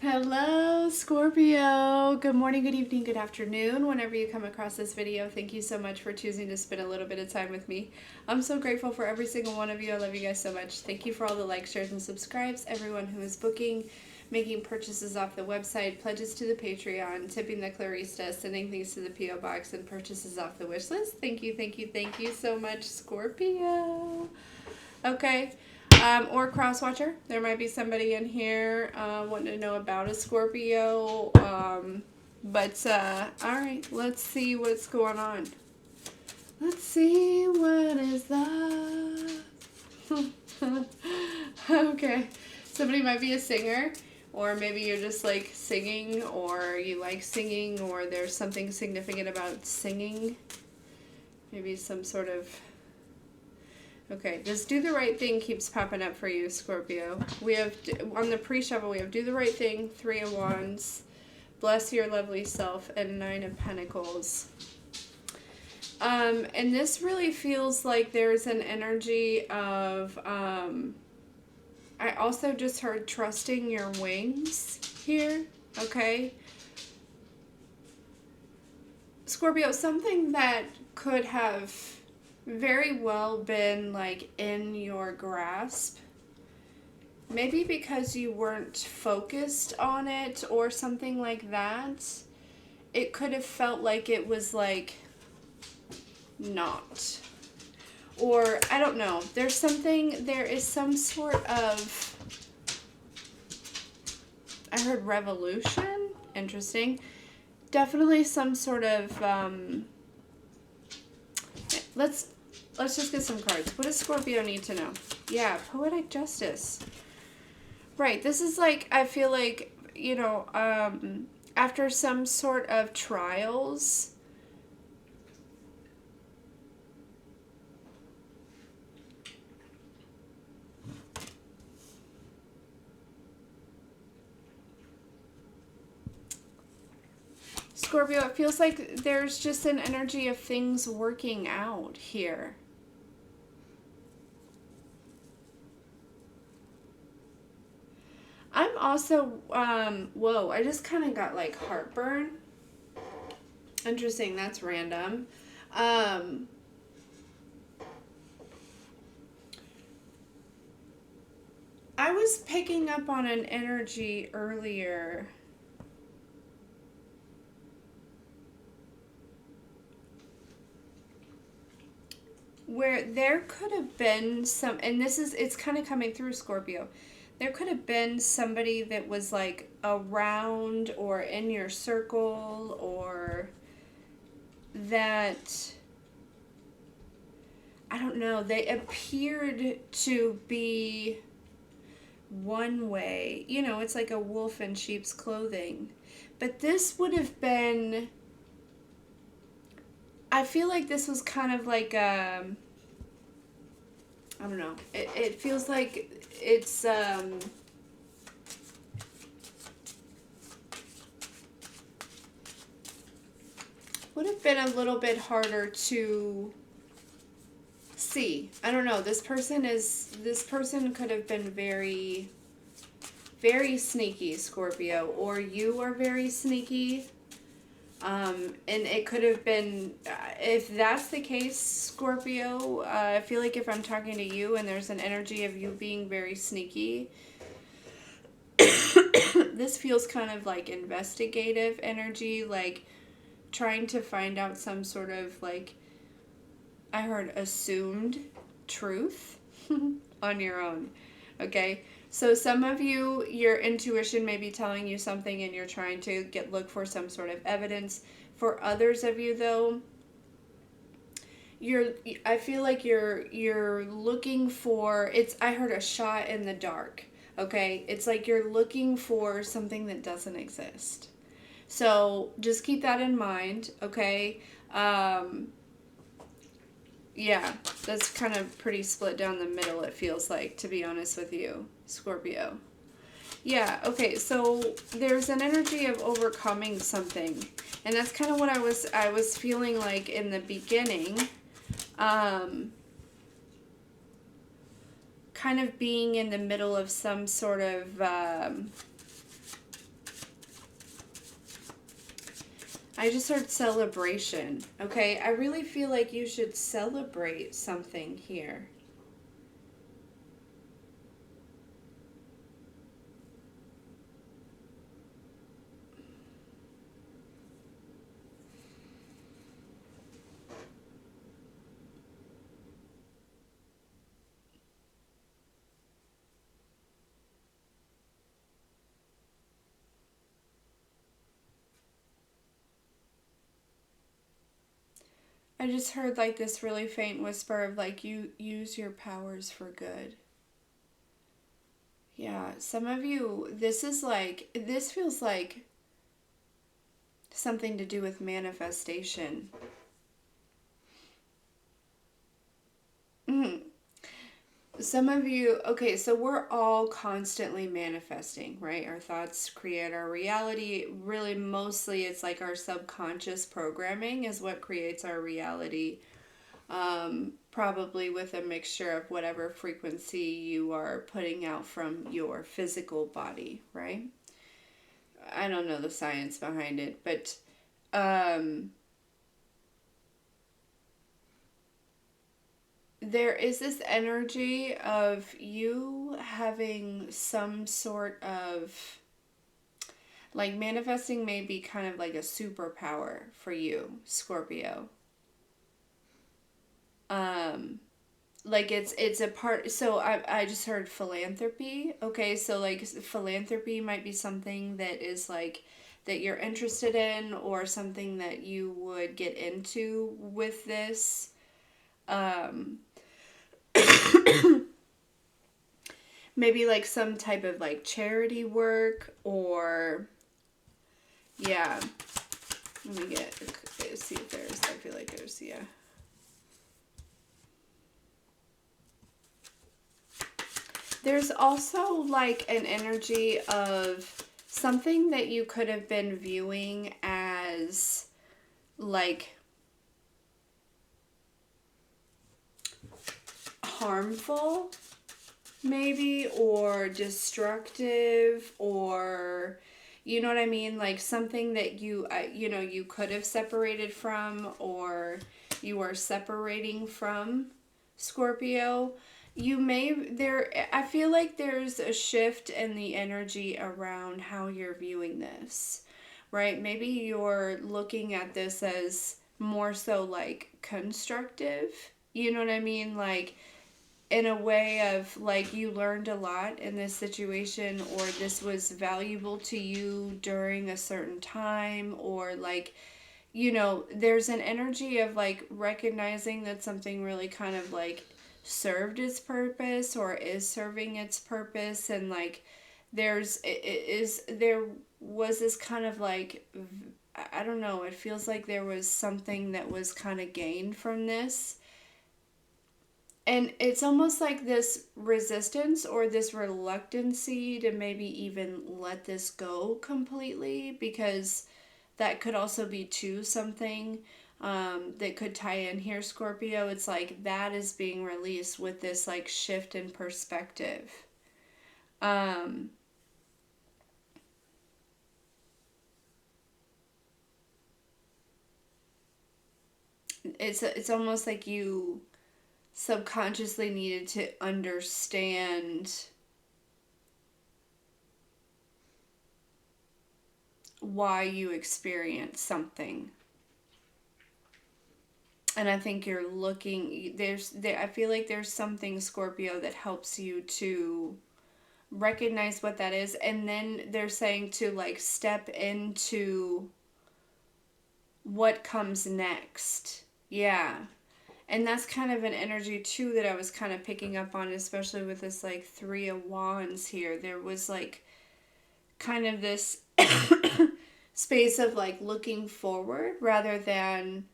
Hello, Scorpio. Good morning, good evening, good afternoon. Whenever you come across this video, thank you so much for choosing to spend a little bit of time with me. I'm so grateful for every single one of you. I love you guys so much. Thank you for all the likes, shares, and subscribes. Everyone who is booking, making purchases off the website, pledges to the Patreon, tipping the Clarista, sending things to the P.O. Box, and purchases off the wish list. Thank you, thank you, thank you so much, Scorpio. Okay. Or cross-watcher. There might be somebody in here wanting to know about a Scorpio. Alright, let's see what's going on. Let's see what is up. Okay. Somebody might be a singer, or maybe you're just like singing, or you like singing, or there's something significant about singing. Maybe some sort of... Okay, this do the right thing keeps popping up for you, Scorpio. We have, on the pre-shuffle, we have do the right thing, 3 of Wands, bless your lovely self, and 9 of Pentacles. And this really feels like there's an energy of, I also just heard trusting your wings here, okay? Scorpio, something that could have very well been like in your grasp, maybe because you weren't focused on it or something like that. It could have felt like it was like not, or I don't know, there is some sort of, I heard revolution. Interesting. Definitely some sort of Let's just get some cards. What does Scorpio need to know? Yeah, poetic justice. Right, this is like, I feel like, you know, after some sort of trials, Scorpio, it feels like there's just an energy of things working out here. I'm also, whoa, I just kind of got like heartburn. Interesting, that's random. I was picking up on an energy earlier. Where there could have been some, and it's kind of coming through, Scorpio. There could have been somebody that was like around or in your circle, or that, I don't know, they appeared to be one way. You know, it's like a wolf in sheep's clothing. But this would have been, I feel like this was kind of like I don't know. It feels like it's would have been a little bit harder to see. I don't know. This person could have been very, very sneaky, Scorpio, or you are very sneaky. And it could have been, if that's the case, Scorpio, I feel like if I'm talking to you and there's an energy of you being very sneaky, this feels kind of like investigative energy, like trying to find out some sort of like, I heard assumed truth on your own, okay? So some of you, your intuition may be telling you something and you're trying to look for some sort of evidence. For others of you, though, I feel like you're looking for, I heard a shot in the dark, okay? It's like you're looking for something that doesn't exist. So just keep that in mind, okay? Yeah, that's kind of pretty split down the middle, it feels like, to be honest with you, Scorpio. Yeah, okay, so there's an energy of overcoming something. And that's kind of what I was feeling like in the beginning. Kind of being in the middle of some sort of I just heard celebration. Okay, I really feel like you should celebrate something here. I just heard like this really faint whisper of like you use your powers for good. Yeah, some of you, this feels like something to do with manifestation. Mhm. Some of you, okay, so we're all constantly manifesting, right? Our thoughts create our reality. Really, mostly it's like our subconscious programming is what creates our reality. Probably with a mixture of whatever frequency you are putting out from your physical body, right? I don't know the science behind it, but um, there is this energy of you having some sort of like manifesting may be kind of like a superpower for you, Scorpio. Um, like it's a part, so I just heard philanthropy. Okay, so like philanthropy might be something that is like that you're interested in or something that you would get into with this. Um, maybe like some type of like charity work or yeah. Let me get see if there's, I feel like there's, yeah. There's also like an energy of something that you could have been viewing as like harmful, maybe, or destructive, or you know what I mean? Like something that you know, you could have separated from, or you are separating from, Scorpio. You may, there, I feel like there's a shift in the energy around how you're viewing this, right? Maybe you're looking at this as more so like constructive. You know what I mean? Like in a way of like you learned a lot in this situation, or this was valuable to you during a certain time, or like, you know, there's an energy of like recognizing that something really kind of like served its purpose or is serving its purpose, and like there was this kind of like, I don't know, it feels like there was something that was kind of gained from this. And it's almost like this resistance or this reluctancy to maybe even let this go completely, because that could also be too something that could tie in here, Scorpio. It's like that is being released with this like shift in perspective. Um, it's almost like you subconsciously needed to understand why you experience something. And I think you're looking, I feel like there's something, Scorpio, that helps you to recognize what that is, and then they're saying to like step into what comes next. Yeah. And that's kind of an energy too that I was kind of picking up on, especially with this like 3 of Wands here. There was like kind of this space of like looking forward rather than,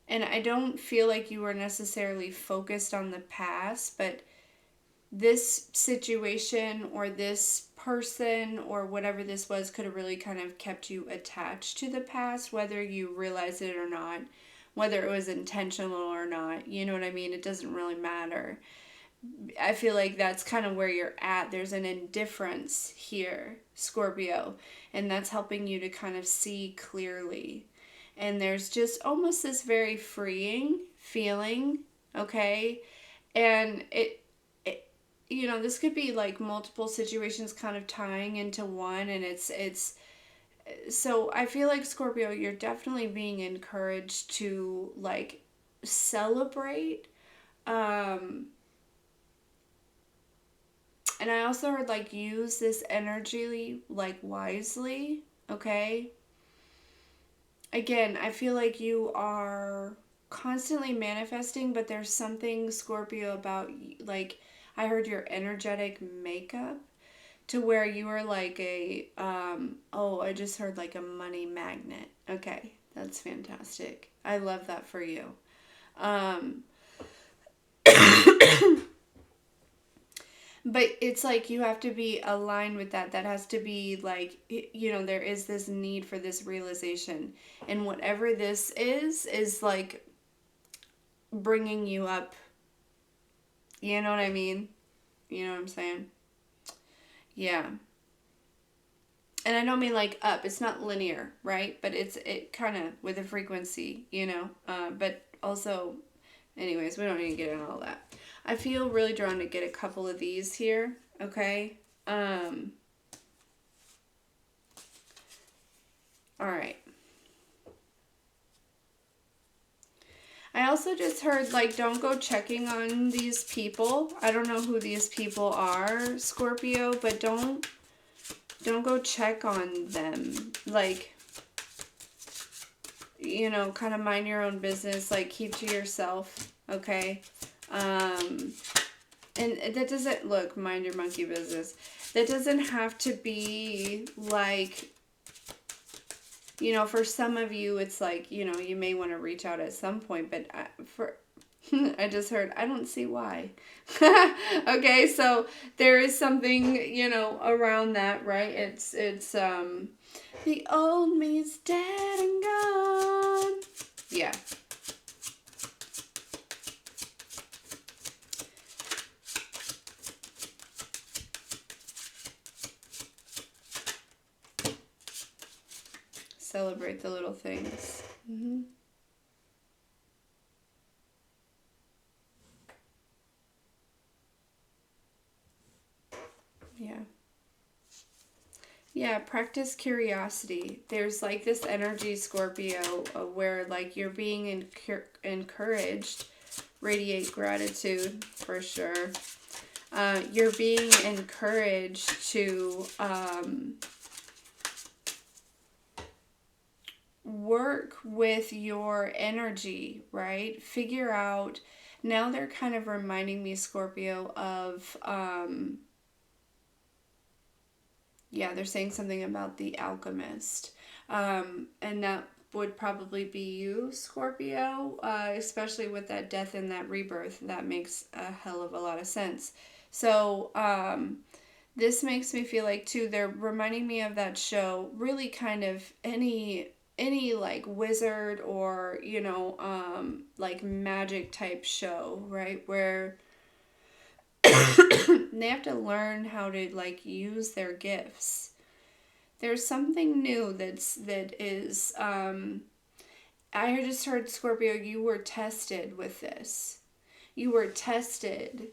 and I don't feel like you were necessarily focused on the past, but this situation or this person or whatever this was could have really kind of kept you attached to the past, whether you realize it or not, whether it was intentional or not. You know what I mean? It doesn't really matter. I feel like that's kind of where you're at. There's an indifference here, Scorpio, and that's helping you to kind of see clearly. and there's just almost this very freeing feeling, okay? And you know, this could be like multiple situations kind of tying into one, and it's so I feel like, Scorpio, you're definitely being encouraged to like celebrate. Um, and I also heard like use this energy like wisely, okay? Again, I feel like you are constantly manifesting, but there's something, Scorpio, about like I heard your energetic makeup to where you are like a oh, I just heard like a money magnet. Okay, that's fantastic. I love that for you. Um but it's like you have to be aligned with that. That has to be like, you know, there is this need for this realization, and whatever this is like bringing you up. You know what I mean? You know what I'm saying? Yeah. And I don't mean like up. It's not linear, right? But it kind of with a frequency, you know. But also, anyways, we don't need to get into all that. I feel really drawn to get a couple of these here. Okay. All right. I also just heard like don't go checking on these people. I don't know who these people are, Scorpio, but don't go check on them. Like, you know, kind of mind your own business, like keep to yourself, okay? And that doesn't, look, mind your monkey business. That doesn't have to be like, you know, for some of you, it's like, you know, you may want to reach out at some point, but for, I just heard, I don't see why. Okay, so there is something, you know, around that, right? It's, the old me's dead and gone. Yeah. Celebrate the little things. Mm-hmm. Yeah. Yeah, practice curiosity. There's like this energy, Scorpio, where like you're being encouraged. Radiate gratitude for sure. You're being encouraged to work with your energy, right? Figure out. Now they're kind of reminding me, Scorpio, of yeah, they're saying something about the alchemist. And that would probably be you, Scorpio, especially with that death and that rebirth. That makes a hell of a lot of sense. So, this makes me feel like, too, they're reminding me of that show, really kind of any like wizard or, you know, like magic type show, right? Where they have to learn how to like use their gifts. There's something new that is I just heard, Scorpio, you were tested with this. You were tested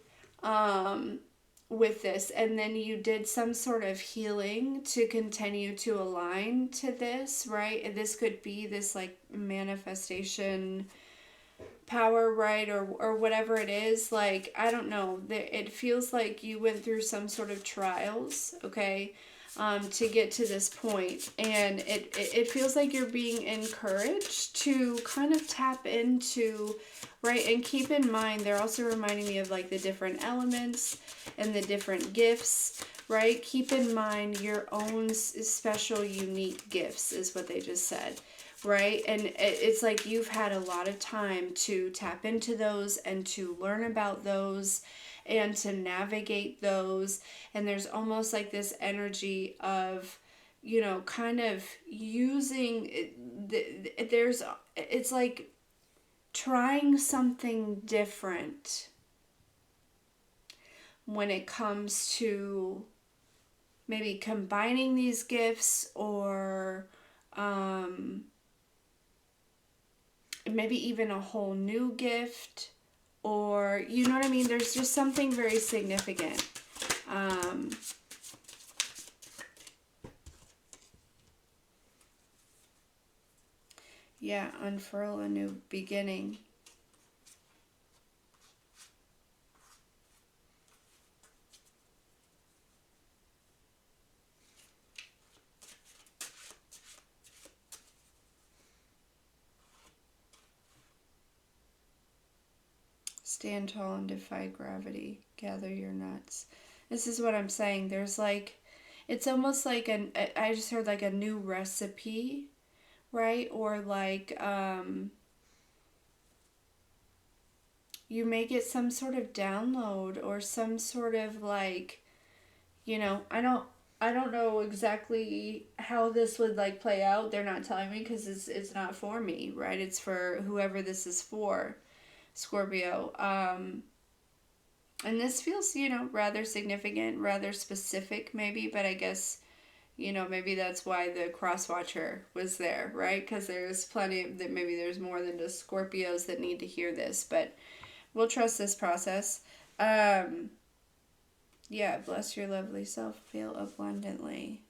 with this, and then you did some sort of healing to continue to align to this, right? And this could be this like manifestation power, right? Or whatever it is. Like, I don't know. It feels like you went through some sort of trials, okay? To get to this point, and it feels like you're being encouraged to kind of tap into, right? And keep in mind, they're also reminding me of like the different elements and the different gifts, right? Keep in mind your own special, unique gifts is what they just said, right? And it's like you've had a lot of time to tap into those and to learn about those and to navigate those. And there's almost like this energy of, you know, kind of using there's, it's like trying something different when it comes to maybe combining these gifts or maybe even a whole new gift, or you know what I mean? There's just something very significant. Yeah, unfurl a new beginning. Stand tall and defy gravity. Gather your nuts. This is what I'm saying. There's like, it's almost like I just heard like a new recipe, right? Or like, you may get some sort of download or some sort of like, you know, I don't know exactly how this would like play out. They're not telling me because it's not for me, right? It's for whoever this is for, Scorpio. And this feels, you know, rather significant, rather specific maybe, but I guess, you know, maybe that's why the cross watcher was there, right? Because there's plenty of that, maybe there's more than just Scorpios that need to hear this, but we'll trust this process. Yeah, bless your lovely self, feel abundantly.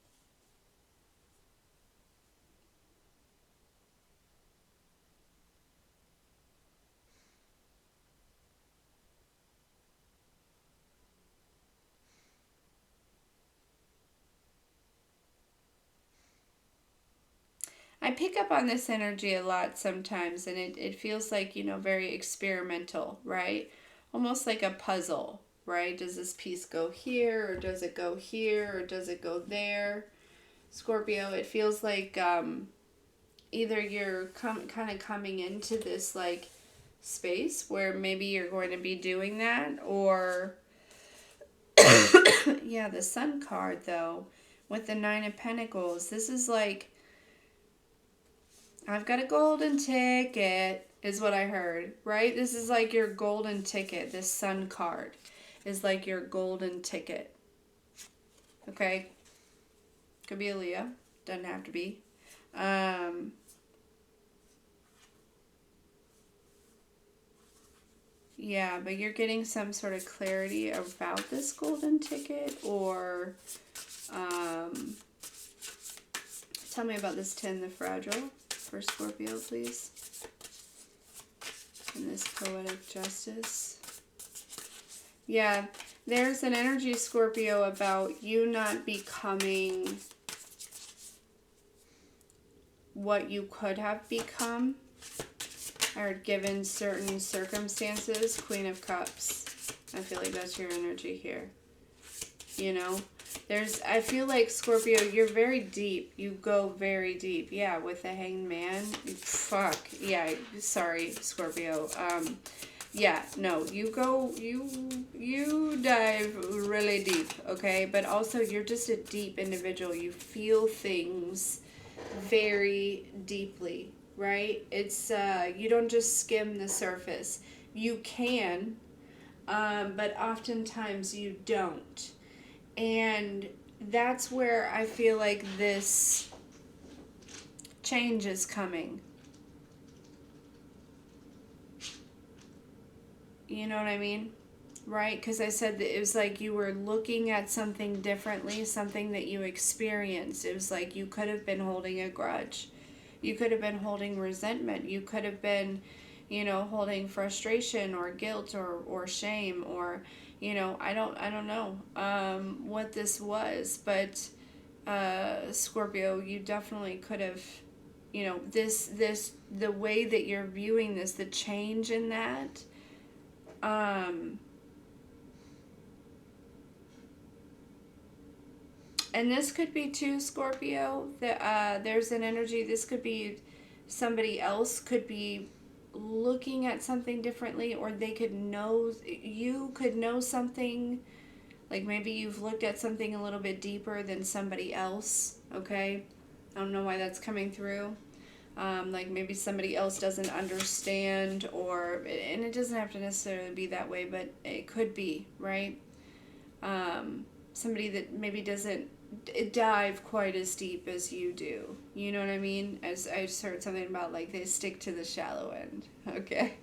I pick up on this energy a lot sometimes, and it feels like, you know, very experimental, right? Almost like a puzzle, right? Does this piece go here, or does it go here, or does it go there? Scorpio, it feels like either you're kind of coming into this like space where maybe you're going to be doing that, or yeah, the Sun card though, with the Nine of Pentacles, this is like, I've got a golden ticket, is what I heard, right? This is like your golden ticket. This Sun card is like your golden ticket. Okay? Could be a Leo. Doesn't have to be. Yeah, but you're getting some sort of clarity about this golden ticket, or tell me about this 10, the fragile, for Scorpio, please. And this poetic justice. Yeah, there's an energy, Scorpio, about you not becoming what you could have become, or given certain circumstances. Queen of Cups. I feel like that's your energy here. You know? I feel like, Scorpio, you're very deep. You go very deep. Yeah, with the Hanged Man. Fuck. Yeah, sorry, Scorpio. Yeah, no, you dive really deep, okay? But also, you're just a deep individual. You feel things very deeply, right? It's, you don't just skim the surface. You can, but oftentimes you don't. And that's where I feel like this change is coming. You know what I mean? Right? Because I said that it was like you were looking at something differently, something that you experienced. It was like you could have been holding a grudge. You could have been holding resentment. You could have been, you know, holding frustration or guilt or shame, or, you know, I don't know what this was, but Scorpio, you definitely could have, you know, the way that you're viewing this, the change in that, and this could be too, Scorpio, that there's an energy, this could be somebody else could be looking at something differently, or they could know, you could know something, like maybe you've looked at something a little bit deeper than somebody else, okay? I don't know why that's coming through. Like maybe somebody else doesn't understand, or, and it doesn't have to necessarily be that way, but it could be, right? Somebody that maybe doesn't dive quite as deep as you do. You know what I mean? As I just heard something about like they stick to the shallow end. Okay.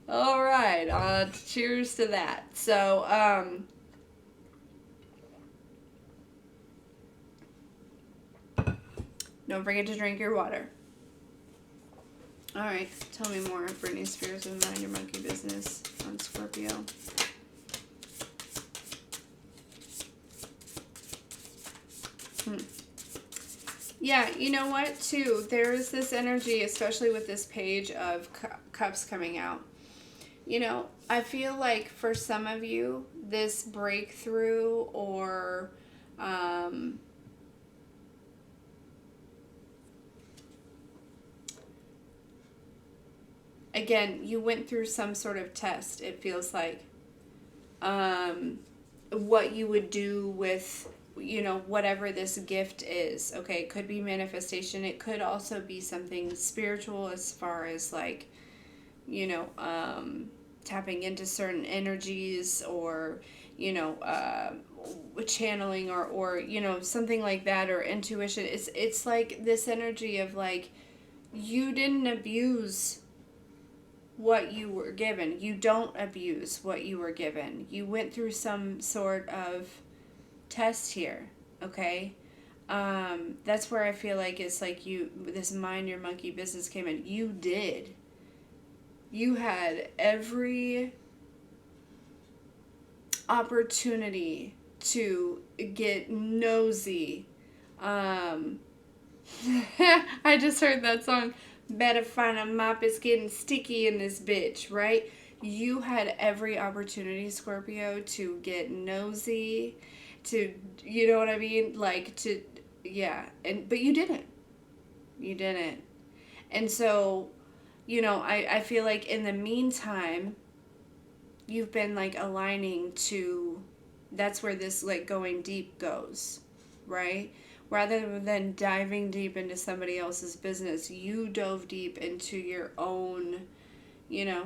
All right. Cheers to that. So, don't forget to drink your water. All right. Tell me more, Britney Spears of Mind Your Monkey Business on Scorpio. Yeah, you know what, too? There's this energy, especially with this page of cups coming out. You know, I feel like for some of you, this breakthrough or again, you went through some sort of test, it feels like. What you would do with, you know, whatever this gift is. Okay, it could be manifestation. It could also be something spiritual as far as like, you know, tapping into certain energies or, you know, channeling or, you know, something like that, or intuition. It's like this energy of like, you didn't abuse what you were given. You don't abuse what you were given. You went through some sort of test here, okay? That's where I feel like it's like this mind your monkey business came in. You did. You had every opportunity to get nosy. I just heard that song. Better find a mop, it's getting sticky in this bitch, right? You had every opportunity, Scorpio, to get nosy, to, you know what I mean? Like, to, yeah, but you didn't. You didn't. And so, you know, I feel like in the meantime, you've been, like, aligning to, that's where this, like, going deep goes, right? Rather than diving deep into somebody else's business, you dove deep into your own, you know,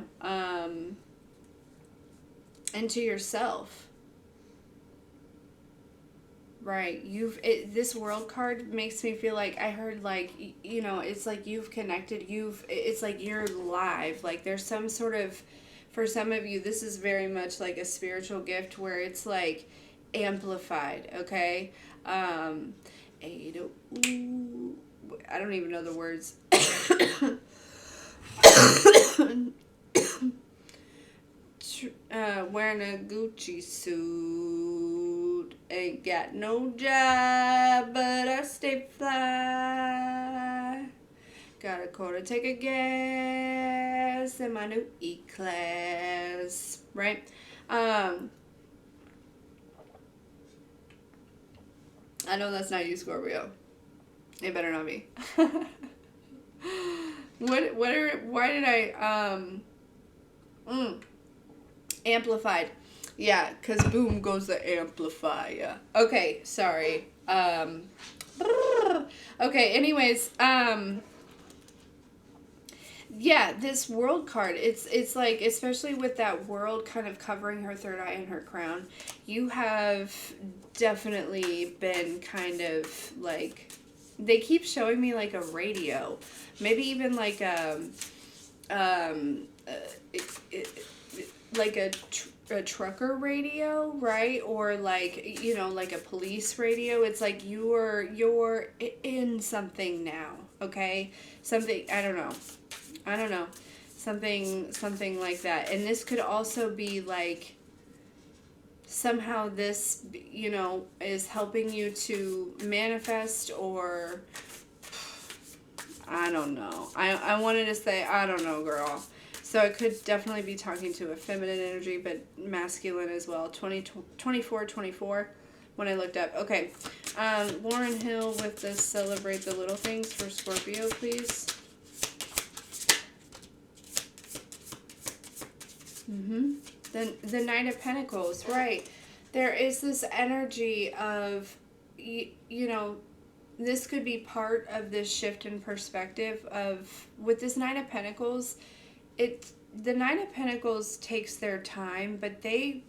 into yourself. Right. This world card makes me feel like I heard like, you know, it's like you've connected, it's like you're live. Like there's some sort of, for some of you, this is very much like a spiritual gift where it's like amplified, okay? I don't even know the words. Wearing a Gucci suit, ain't got no job, but I stay fly. Got a quarter, take a gas in my new E-Class, right? I know that's not you, Scorpio. It better not be. Why did I, amplified. Yeah, because boom goes the amplifier. Okay, sorry. Okay, anyways, yeah, this world card, it's like, especially with that world kind of covering her third eye and her crown, you have definitely been kind of like, they keep showing me like a radio, maybe even like like a trucker radio, right? Or like, you know, like a police radio. It's like you're in something now, okay? Something, I don't know, something like that. And this could also be like, somehow this, you know, is helping you to manifest, or I don't know. I wanted to say, I don't know, girl. So it could definitely be talking to a feminine energy, but masculine as well. 24 when I looked up. Okay. Lauren Hill with the Celebrate the Little Things for Scorpio, please. The Knight of Pentacles, right. There is this energy of, you know, this could be part of this shift in perspective of, with this Nine of Pentacles, the Nine of Pentacles takes their time, but they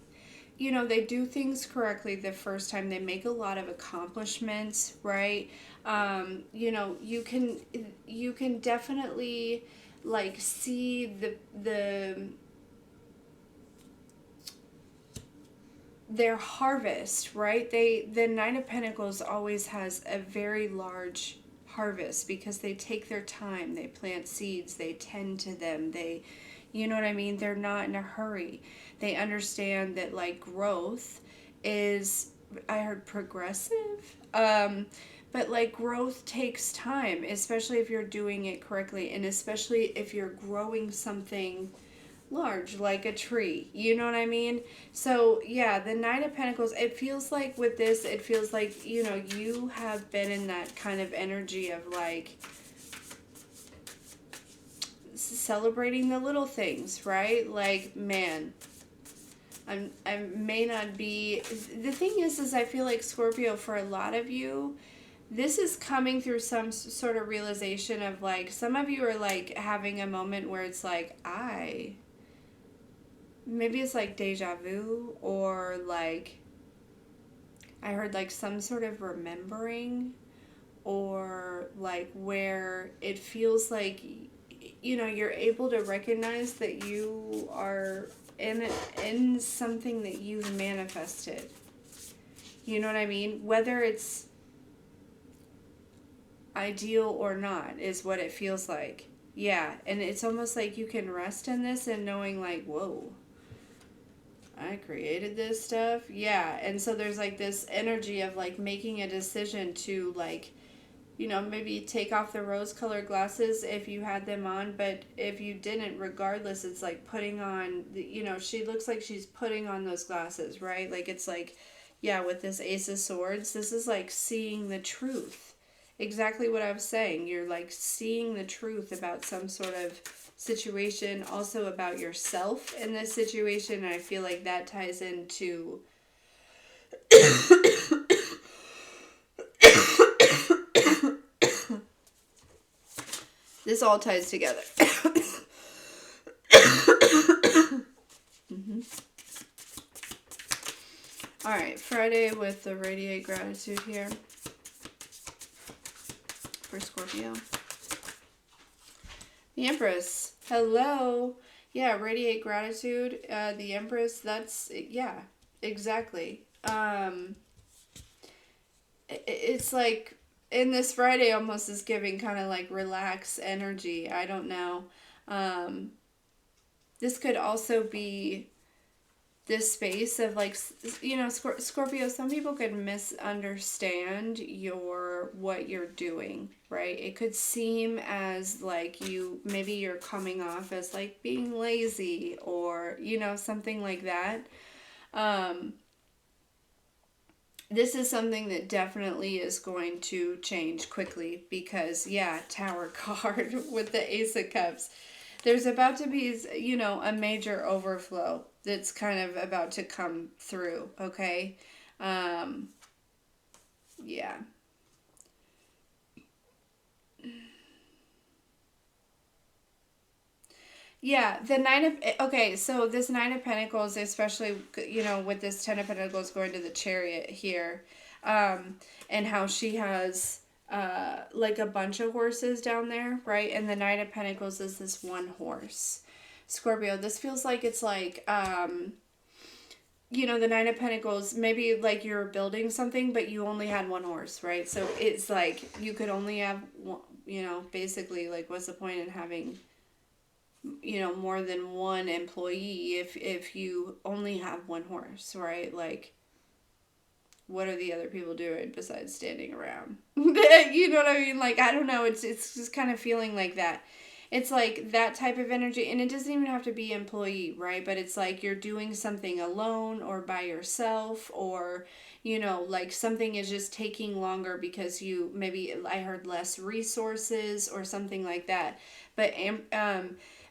you know, they do things correctly the first time. They make a lot of accomplishments, right? You know, you can definitely like see the their harvest, right? The Nine of Pentacles always has a very large harvest because they take their time, they plant seeds, they tend to them, they, you know what I mean? They're not in a hurry. They understand that like growth is, I heard progressive, but like growth takes time, especially if you're doing it correctly, and especially if you're growing something large like a tree, you know what I mean? So yeah, the Nine of Pentacles, it feels like with this, it feels like, you know, you have been in that kind of energy of like celebrating the little things, right? Like, man, I may not be, the thing is I feel like Scorpio, for a lot of you, this is coming through some sort of realization of like, some of you are like having a moment where it's like, maybe it's like deja vu, or like I heard like some sort of remembering, or like where it feels like, you know, you're able to recognize that you are in something that you've manifested. You know what I mean? Whether it's ideal or not is what it feels like. Yeah, and it's almost like you can rest in this and knowing like, whoa, I created this stuff. Yeah. And so there's like this energy of like making a decision to like, you know, maybe take off the rose colored glasses if you had them on, but if you didn't, regardless, it's like putting on, you know, she looks like she's putting on those glasses, right? Like it's like, yeah, with this Ace of Swords, this is like seeing the truth. Exactly what I was saying. You're like seeing the truth about some sort of situation, also about yourself in this situation. And I feel like that ties into this all ties together. Mm-hmm. All right, Friday with the Radiate Gratitude here for Scorpio. The Empress. Hello. Yeah, Radiate Gratitude. The Empress, that's, yeah, exactly. It's like, in this Friday almost is giving kind of like relax energy. I don't know. This could also be this space of like, you know, Scorpio, some people could misunderstand what you're doing, right? It could seem as like maybe you're coming off as like being lazy, or, you know, something like that. This is something that definitely is going to change quickly because, yeah, Tower card with the Ace of Cups. There's about to be, you know, a major overflow that's kind of about to come through, okay? Yeah. Yeah, the okay, so this Nine of Pentacles, especially, you know, with this Ten of Pentacles going to the Chariot here, and how she has, like a bunch of horses down there, right? And the Nine of Pentacles is this one horse. Scorpio, this feels like it's like, you know, the Nine of Pentacles, maybe like you're building something, but you only had one horse, right? So it's like you could only have one, you know, basically, like, what's the point in having, you know, more than one employee if you only have one horse, right? Like, what are the other people doing besides standing around? You know what I mean? Like, I don't know. It's just kind of feeling like that. It's like that type of energy, and it doesn't even have to be employee, right? But it's like you're doing something alone or by yourself, or, you know, like something is just taking longer because you maybe, I heard, less resources or something like that. But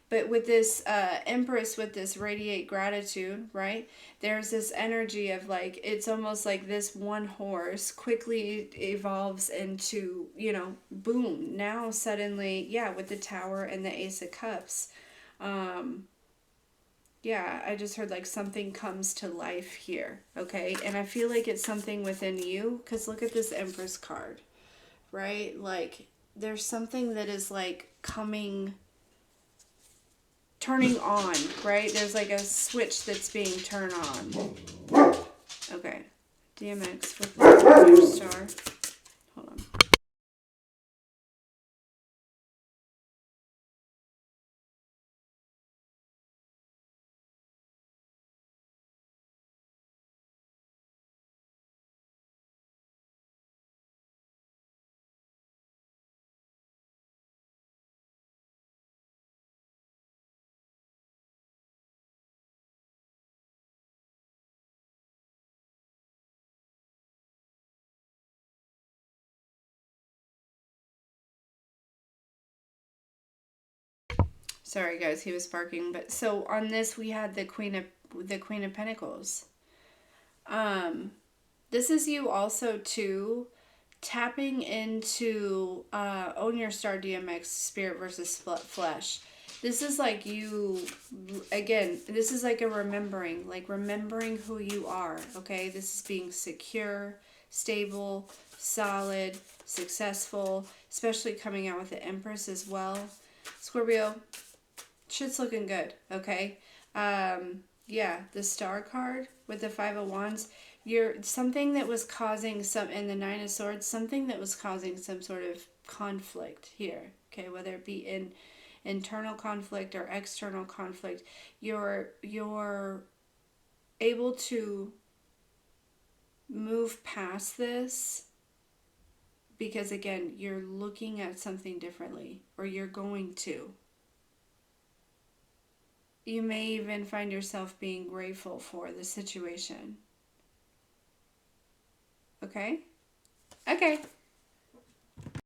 but with this Empress, with this Radiate Gratitude, right? There's this energy of like, it's almost like this one horse quickly evolves into, you know, boom, now suddenly, yeah, with the Tower and the Ace of Cups. Yeah, I just heard like something comes to life here, okay? And I feel like it's something within you, because look at this Empress card, right? Like there's something that is like turning on, right? There's like a switch that's being turned on. Okay, DMX with the star. Hold on. Sorry guys, he was barking. But so on this we had the Queen of Pentacles. Um, this is you also too tapping into own your star DMX spirit versus flesh. This is like you again, this is like a remembering who you are, okay? This is being secure, stable, solid, successful, especially coming out with the Empress as well. Scorpio, shit's looking good, okay? Yeah, the star card with the Five of Wands, you're something that was causing some, in the Nine of Swords, something that was causing some sort of conflict here, okay? Whether it be in internal conflict or external conflict, you're able to move past this because again, you're looking at something differently, or you're going to. You may even find yourself being grateful for the situation. Okay? Okay.